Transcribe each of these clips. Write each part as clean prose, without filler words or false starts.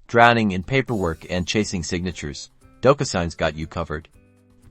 drowning in paperwork and chasing signatures, Docusign's got you covered.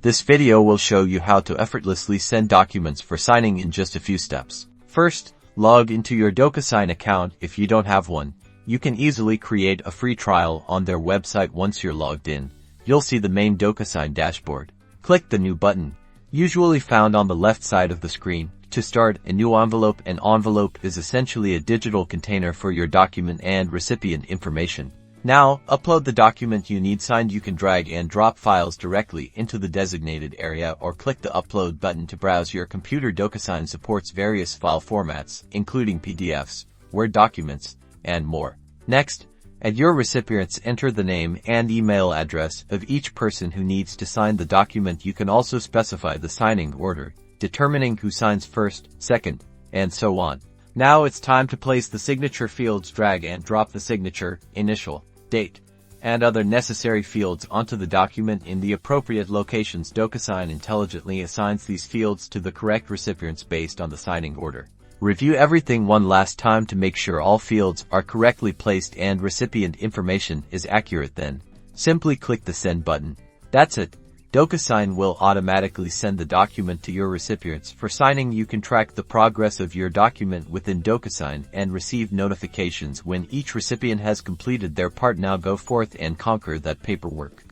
This video will show you how to effortlessly send documents for signing in just a few steps. First, log into your Docusign account. If you don't have one, you can easily create a free trial on their website. Once you're logged in, you'll see the main Docusign dashboard. Click the New button, usually found on the left side of the screen, to start a new envelope. An envelope is essentially a digital container for your document and recipient information. Now, upload the document you need signed. You can drag and drop files directly into the designated area or click the Upload button to browse your computer. Docusign supports various file formats, including PDFs, Word documents, and more. Next, at your recipients, enter the name and email address of each person who needs to sign the document. You can also specify the signing order, determining who signs first, second, and so on. Now it's time to place the signature fields. Drag and drop the signature, initial, date, and other necessary fields onto the document in the appropriate locations. Docusign intelligently assigns these fields to the correct recipients based on the signing order. Review everything one last time to make sure all fields are correctly placed and recipient information is accurate. Then, simply click the Send button. That's it. Docusign will automatically send the document to your recipients for signing. You can track the progress of your document within Docusign and receive notifications when each recipient has completed their part. Now go forth and conquer that paperwork.